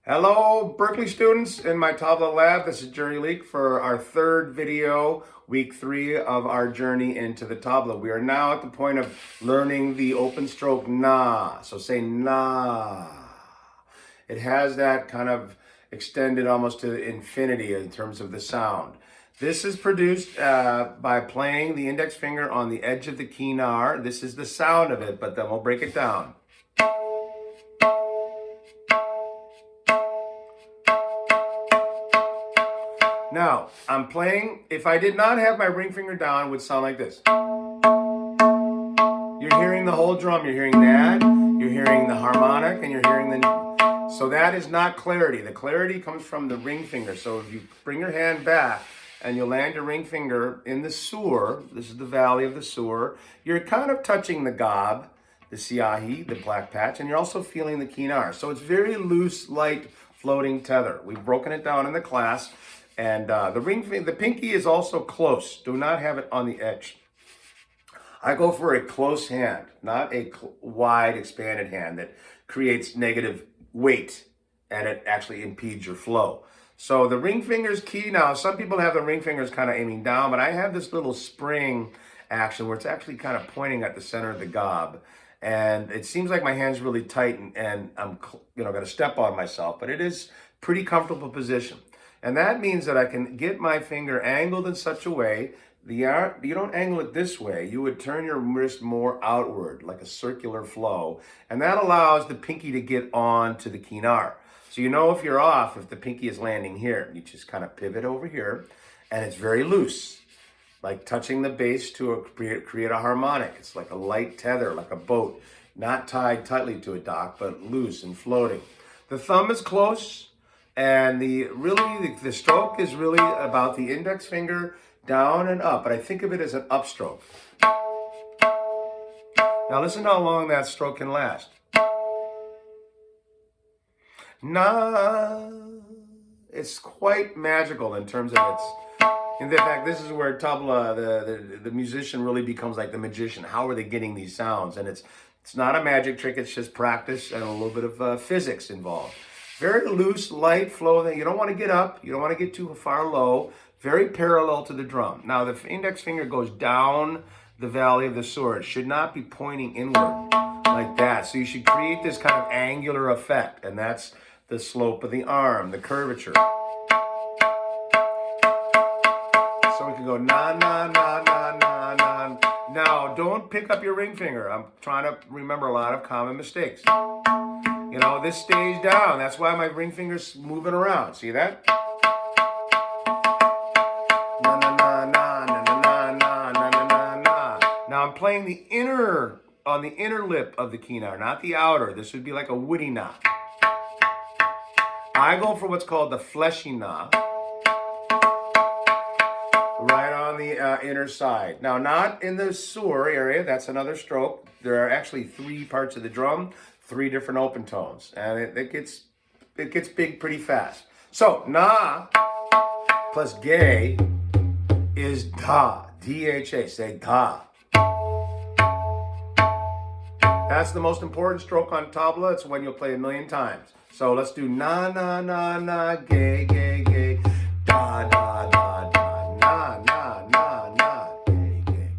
Hello, Berkeley students in my Tabla Lab. This is Jerry Leak for our third video, week 3 of our journey into the tabla. We are now at the point of learning the open stroke na. So say na. It has that kind of extended almost to infinity in terms of the sound. This is produced by playing the index finger on the edge of the kinar. This is the sound of it, but then we'll break it down. Now, I'm playing, if I did not have my ring finger down, it would sound like this. You're hearing the whole drum, you're hearing that, you're hearing the harmonic, and you're hearing the... So that is not clarity. The clarity comes from the ring finger. So if you bring your hand back and you land your ring finger in the sur, this is the valley of the sur, you're kind of touching the gob, the siahi, the black patch, and you're also feeling the kinar. So it's very loose, light, floating tether. We've broken it down in the class. And the pinky is also close. Do not have it on the edge. I go for a close hand, not a wide, expanded hand that creates negative weight and it actually impedes your flow. So the ring finger's key now. Some people have the ring fingers kind of aiming down, but I have this little spring action where it's actually kind of pointing at the center of the gob. And it seems like my hand's really tight and I'm going to step on myself, but it is pretty comfortable position. And that means that I can get my finger angled in such a way, you don't angle it this way, you would turn your wrist more outward, like a circular flow. And that allows the pinky to get on to the kinar. So you know if you're off, if the pinky is landing here, you just kind of pivot over here, and it's very loose, like touching the bass to create a harmonic. It's like a light tether, like a boat, not tied tightly to a dock, but loose and floating. The thumb is close. And the stroke is really about the index finger down and up, but I think of it as an upstroke. Now listen to how long that stroke can last. Na. It's quite magical in terms of its... In fact, this is where tabla, the musician really becomes like the magician. How are they getting these sounds? And it's not a magic trick, it's just practice and a little bit of physics involved. Very loose, light flow. You don't want to get up. You don't want to get too far low. Very parallel to the drum. Now, the index finger goes down the valley of the sur. It should not be pointing inward like that. So you should create this kind of angular effect. And that's the slope of the arm, the curvature. So we can go na, na, na, na, na, na. Now, don't pick up your ring finger. I'm trying to remember a lot of common mistakes. You know, this stays down. That's why my ring finger's moving around. See that? Na, na, na, na, na, na, na, na, na, na, na. Now I'm playing on the inner lip of the kinar, not the outer. This would be like a woody na. I go for what's called the fleshy na. Right on the inner side. Now, not in the sur area. That's another stroke. There are actually 3 parts of the drum. 3 different open tones, and it gets big pretty fast. So na plus gay is da, D-H-A. Say da. That's the most important stroke on tabla. It's one you'll play 1,000,000 times. So let's do na na na na gay gay gay da da da da na na na na gay gay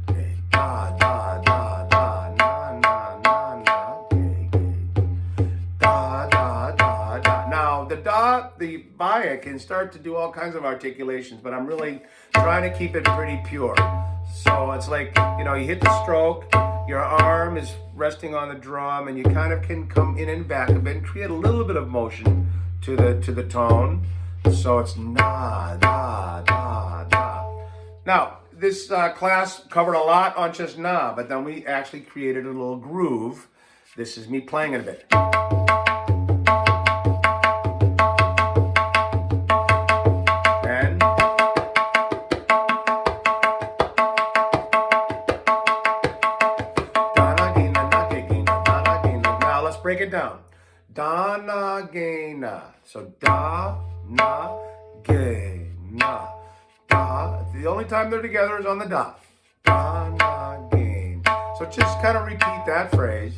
gay da da da da na na na na gay gay da da da da. Now the baya can start to do all kinds of articulations, but I'm really trying to keep it pretty pure. So it's like, you hit the stroke, your arm is resting on the drum, and you kind of can come in and back a bit and create a little bit of motion to the tone. So it's na, da, da, da. Now, this class covered a lot on just na, but then we actually created a little groove. This is me playing it a bit. Break it down. Da, na, ge, na. So da, na, ge, na. Da. The only time they're together is on the da. Da, na, ge. So just kind of repeat that phrase.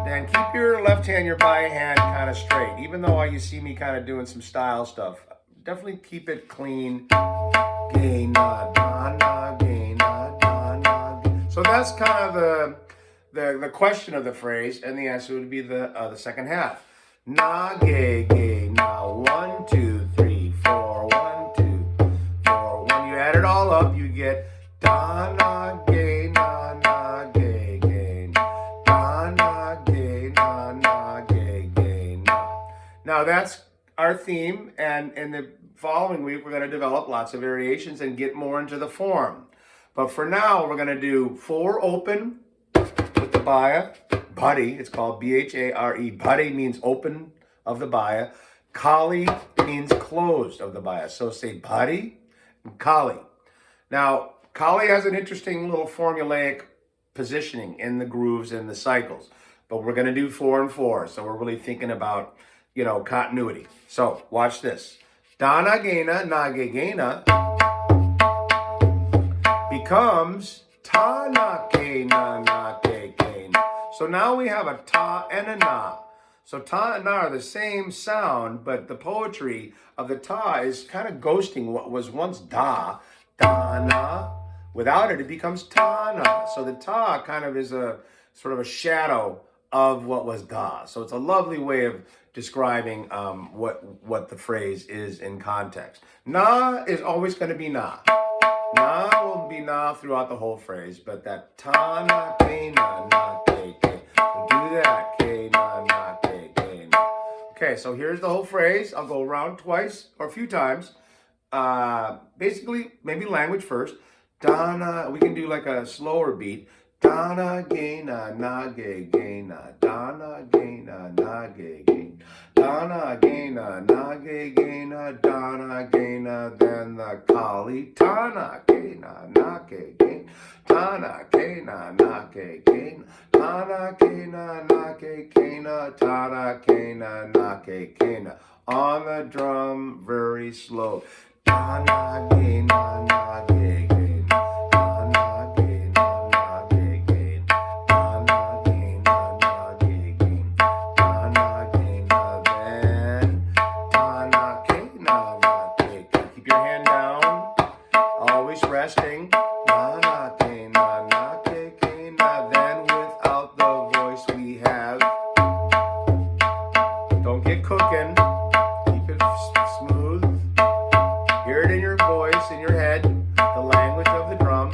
And keep your left hand, your bi hand kind of straight. Even though you see me kind of doing some style stuff, definitely keep it clean. Gay na da na, gay na da na. So that's kind of the question of the phrase, and the answer would be the second half. Na gay gay na, 1 2 3 4 1 2 4. When you add it all up, you get da na gay na na gay gay da na gay na na gay gay na. Now that's our theme, and in the following week we're going to develop lots of variations and get more into the form. But for now, we're going to do 4 open with the baya. Buddy, it's called B-H-A-R-E. Buddy means open of the baya. Kali means closed of the baya. So say buddy and Kali. Now, Kali has an interesting little formulaic positioning in the grooves and the cycles. But we're going to do 4 and 4. So we're really thinking about, continuity. So watch this. Dana gena nage gena becomes ta na ke na na ke ke. So now we have a ta and a na. So ta and na are the same sound, but the poetry of the ta is kind of ghosting what was once da na. Without it, it becomes ta na. So the ta kind of is a sort of a shadow of what was da. So it's a lovely way of describing what the phrase is in context. Na is always going to be na. Na will be na throughout the whole phrase, but that ta na ke na na ke ke. So do that ke na na ke ke na. Okay, so here's the whole phrase. I'll go around twice or a few times. Basically, maybe language first. Dana, we can do like a slower beat. Dana ge na na ge ge na. Dana ge na na ge ge. Dana ge na na ge ge na. Dana ge na. Then the Kali. Tana ge na na ge ge. Tana ge na na ge ge. Tana ge na na ge ge na. Tana ge na na ge ge na. On the drum, very slow. Dana ge na na ge ge. Resting, na na ke na na ke ke na. Then without the voice we have. Don't get cooking. Keep it smooth. Hear it in your voice, in your head. The language of the drum.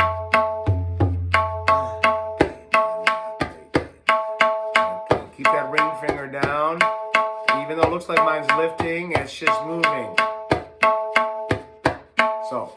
Okay, keep that ring finger down. Even though it looks like mine's lifting, it's just moving. So.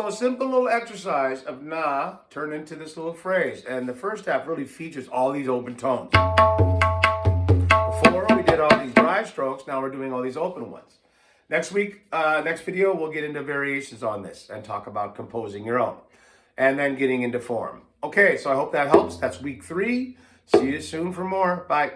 A simple little exercise of na turned into this little phrase, and the first half really features all these open tones. Before we did all these dry strokes, now we're doing all these open ones. Next week, next video, we'll get into variations on this and talk about composing your own, and then getting into form. Okay, so I hope that helps. That's week 3. See you soon for more. Bye.